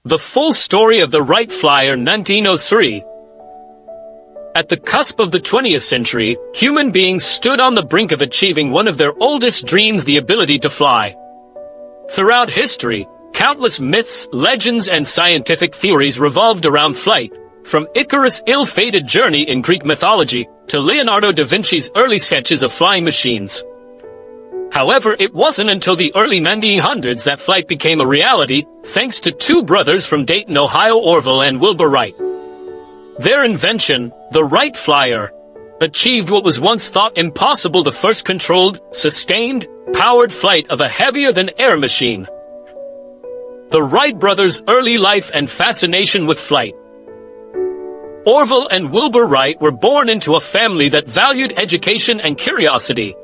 The full story of the Wright Flyer 1903. At the cusp of the 20th century, human beings stood on the brink of achieving one of their oldest dreams, the ability to fly. Throughout history, countless myths, legends, and scientific theories revolved around flight, from Icarus' ill-fated journey in Greek mythology to Leonardo da Vinci's early sketches of flying machines. However, it wasn't until the early 1900s that flight became a reality, thanks to two brothers from Dayton, Ohio, Orville and Wilbur Wright. Their invention, the Wright Flyer, achieved what was once thought impossible: the first controlled, sustained, powered flight of a heavier-than-air machine. The Wright brothers' early life and fascination with flight. Orville and Wilbur Wright were born into a family that valued education and curiosity.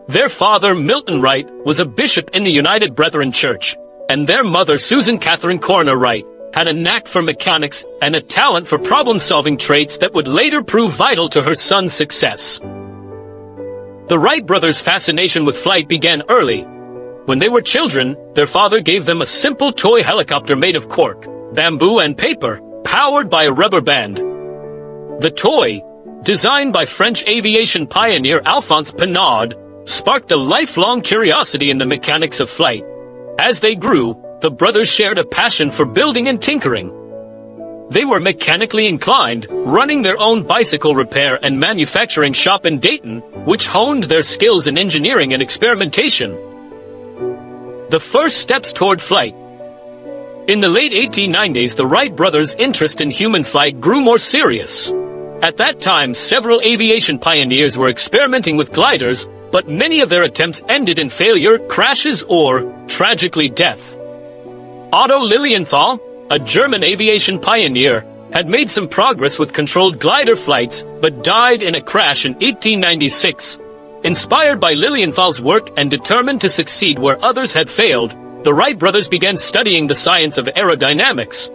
Their father, Milton Wright, was a bishop in the United Brethren Church, and their mother, Susan Catherine Coroner Wright, had a knack for mechanics and a talent for problem-solving traits that would later prove vital to her son's success. The Wright brothers' fascination with flight began early. When they were children, their father gave them a simple toy helicopter made of cork, bamboo, and paper, powered by a rubber band. The toy, designed by French aviation pioneer Alphonse Pinard, sparked a lifelong curiosity in the mechanics of flight. As they grew, the brothers shared a passion for building and tinkering. They were mechanically inclined, running their own bicycle repair and manufacturing shop in Dayton, which honed their skills in engineering and experimentation. The first steps toward flight. In the late 1890s, the Wright brothers' interest in human flight grew more serious. At that time, several aviation pioneers were experimenting with gliders, but many of their attempts ended in failure, crashes, or, tragically, death. Otto Lilienthal, a German aviation pioneer, had made some progress with controlled glider flights, but died in a crash in 1896. Inspired by Lilienthal's work and determined to succeed where others had failed, the Wright brothers began studying the science of aerodynamics.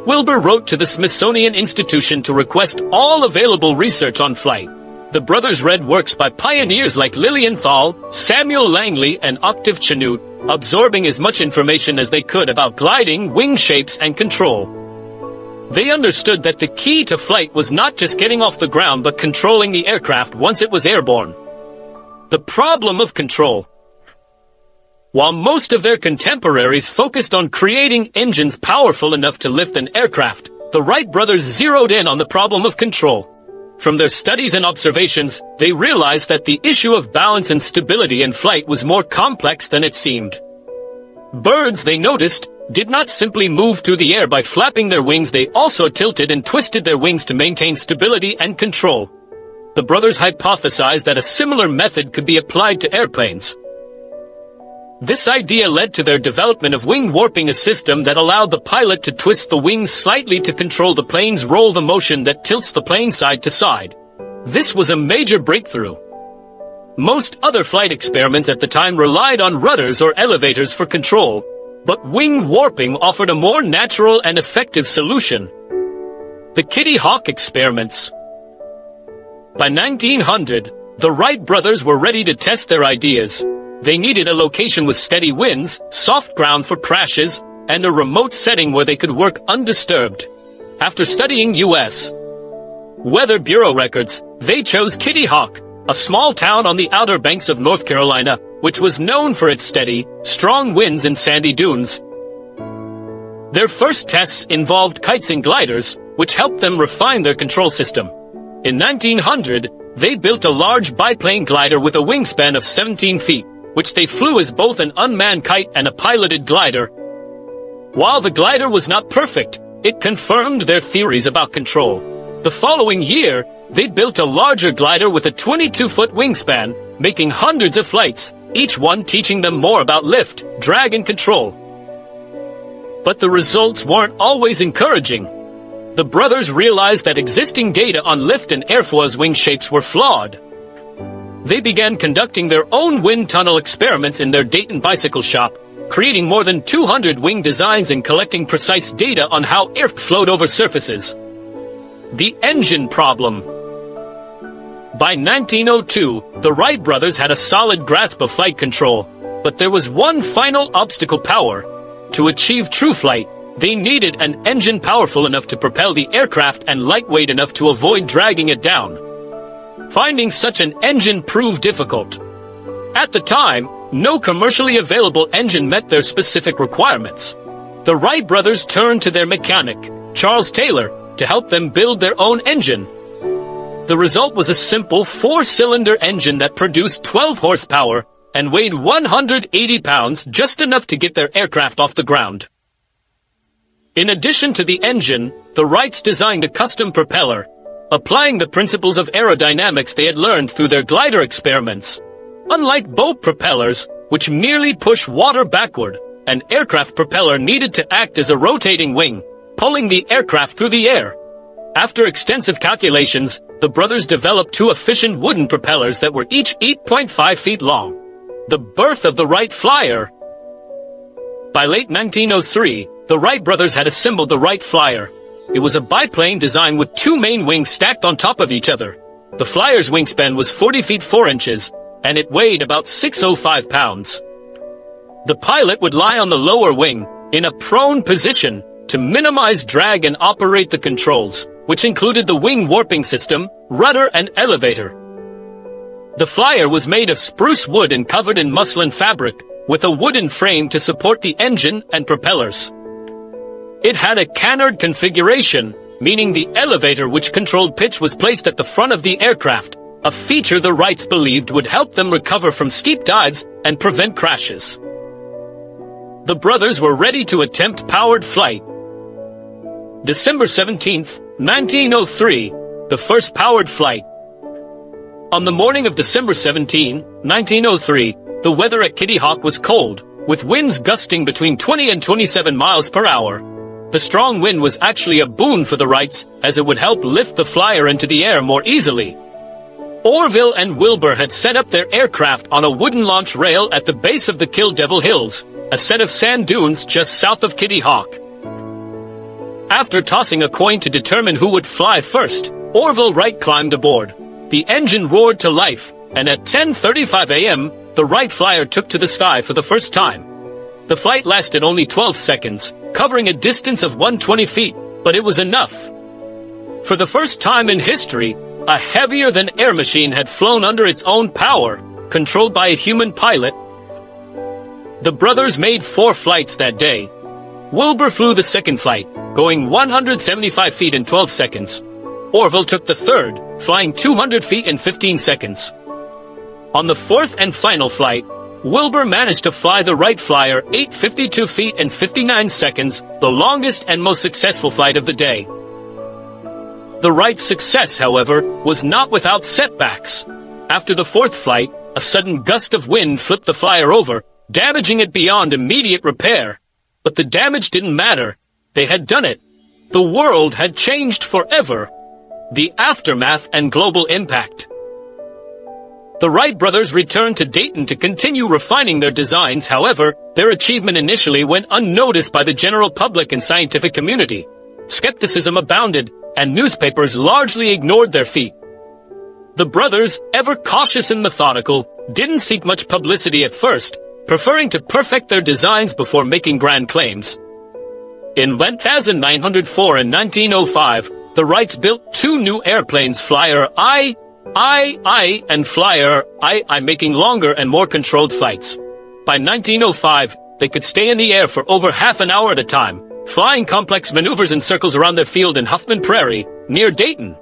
Wilbur wrote to the Smithsonian Institution to request all available research on flight. The brothers read works by pioneers like Lilienthal, Samuel Langley, and Octave Chanute, absorbing as much information as they could about gliding, wing shapes, and control. They understood that the key to flight was not just getting off the ground but controlling the aircraft once it was airborne. The problem of control. While most of their contemporaries focused on creating engines powerful enough to lift an aircraft, the Wright brothers zeroed in on the problem of control. From their studies and observations, they realized that the issue of balance and stability in flight was more complex than it seemed. Birds, they noticed, did not simply move through the air by flapping their wings, they also tilted and twisted their wings to maintain stability and control. The brothers hypothesized that a similar method could be applied to airplanes. This idea led to their development of wing warping, a system that allowed the pilot to twist the wings slightly to control the plane's roll, the motion that tilts the plane side to side. This was a major breakthrough. Most other flight experiments at the time relied on rudders or elevators for control, but wing warping offered a more natural and effective solution. The Kitty Hawk experiments. By 1900, the Wright brothers were ready to test their ideas. They needed a location with steady winds, soft ground for crashes, and a remote setting where they could work undisturbed. After studying U.S. Weather Bureau records, they chose Kitty Hawk, a small town on the Outer Banks of North Carolina, which was known for its steady, strong winds and sandy dunes. Their first tests involved kites and gliders, which helped them refine their control system. In 1900, they built a large biplane glider with a wingspan of 17 feet. Which they flew as both an unmanned kite and a piloted glider. While the glider was not perfect, it confirmed their theories about control. The following year, they built a larger glider with a 22-foot wingspan, making hundreds of flights, each one teaching them more about lift, drag, and control. But the results weren't always encouraging. The brothers realized that existing data on lift and airfoil's wing shapes were flawed. They began conducting their own wind tunnel experiments in their Dayton bicycle shop, creating more than 200 wing designs and collecting precise data on how air flowed over surfaces. The engine problem. By 1902, the Wright brothers had a solid grasp of flight control, but there was one final obstacle: power. To achieve true flight, they needed an engine powerful enough to propel the aircraft and lightweight enough to avoid dragging it down. Finding such an engine proved difficult. At the time, no commercially available engine met their specific requirements. The Wright brothers turned to their mechanic, Charles Taylor, to help them build their own engine. The result was a simple 4-cylinder engine that produced 12 horsepower and weighed 180 pounds, just enough to get their aircraft off the ground. In addition to the engine, the Wrights designed a custom propeller, applying the principles of aerodynamics they had learned through their glider experiments. Unlike boat propellers, which merely push water backward, an aircraft propeller needed to act as a rotating wing, pulling the aircraft through the air. After extensive calculations, the brothers developed 2 efficient wooden propellers that were each 8.5 feet long. The birth of the Wright Flyer. By late 1903, the Wright brothers had assembled the Wright Flyer. It was a biplane design with 2 main wings stacked on top of each other. The Flyer's wingspan was 40 feet 4 inches, and it weighed about 605 pounds. The pilot would lie on the lower wing, in a prone position, to minimize drag and operate the controls, which included the wing warping system, rudder, and elevator. The Flyer was made of spruce wood and covered in muslin fabric, with a wooden frame to support the engine and propellers. It had a canard configuration, meaning the elevator which controlled pitch was placed at the front of the aircraft, a feature the Wrights believed would help them recover from steep dives and prevent crashes. The brothers were ready to attempt powered flight. December 17, 1903, the first powered flight. On the morning of December 17, 1903, the weather at Kitty Hawk was cold, with winds gusting between 20 and 27 miles per hour. The strong wind was actually a boon for the Wrights, as it would help lift the Flyer into the air more easily. Orville and Wilbur had set up their aircraft on a wooden launch rail at the base of the Kill Devil Hills, a set of sand dunes just south of Kitty Hawk. After tossing a coin to determine who would fly first, Orville Wright climbed aboard. The engine roared to life, and at 10:35 a.m., the Wright Flyer took to the sky for the first time. The flight lasted only 12 seconds, covering a distance of 120 feet, but it was enough. For the first time in history, a heavier-than-air machine had flown under its own power, controlled by a human pilot. The brothers made 4 flights that day. Wilbur flew the second flight, going 175 feet in 12 seconds. Orville took the third, flying 200 feet in 15 seconds. On the fourth and final flight, Wilbur managed to fly the Wright Flyer 852 feet in 59 seconds, the longest and most successful flight of the day. The Wrights' success, however, was not without setbacks. After the fourth flight, a sudden gust of wind flipped the Flyer over, damaging it beyond immediate repair. But the damage didn't matter. They had done it. The world had changed forever. The aftermath and global impact. The Wright brothers returned to Dayton to continue refining their designs. However, their achievement initially went unnoticed by the general public and scientific community. Skepticism abounded, and newspapers largely ignored their feat. The brothers, ever cautious and methodical, didn't seek much publicity at first, preferring to perfect their designs before making grand claims. In 1904 and 1905, the Wrights built 2 new airplanes, Flyer I and Flyer I, making longer and more controlled flights. By 1905, they could stay in the air for over half an hour at a time, flying complex maneuvers in circles around their field in Huffman Prairie, near Dayton.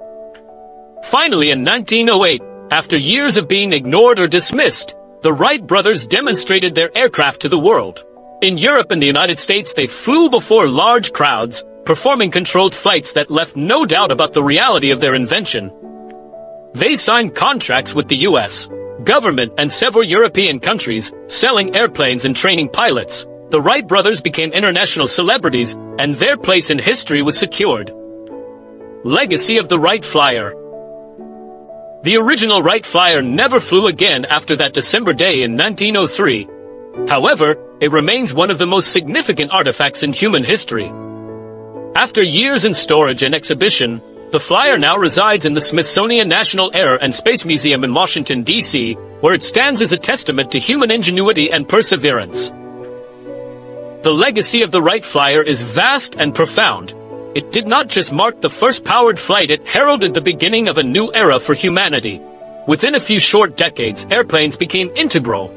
Finally, in 1908, after years of being ignored or dismissed, the Wright brothers demonstrated their aircraft to the world. In Europe and the United States, they flew before large crowds, performing controlled flights that left no doubt about the reality of their invention. They signed contracts with the U.S. government and several European countries, selling airplanes and training pilots. The Wright brothers became international celebrities, and their place in history was secured. Legacy of the Wright Flyer. The original Wright Flyer never flew again after that December day in 1903. However, it remains one of the most significant artifacts in human history. After years in storage and exhibition, the Flyer now resides in the Smithsonian National Air and Space Museum in Washington, D.C., where it stands as a testament to human ingenuity and perseverance. The legacy of the Wright Flyer is vast and profound. It did not just mark the first powered flight, it heralded the beginning of a new era for humanity. Within a few short decades, airplanes became integral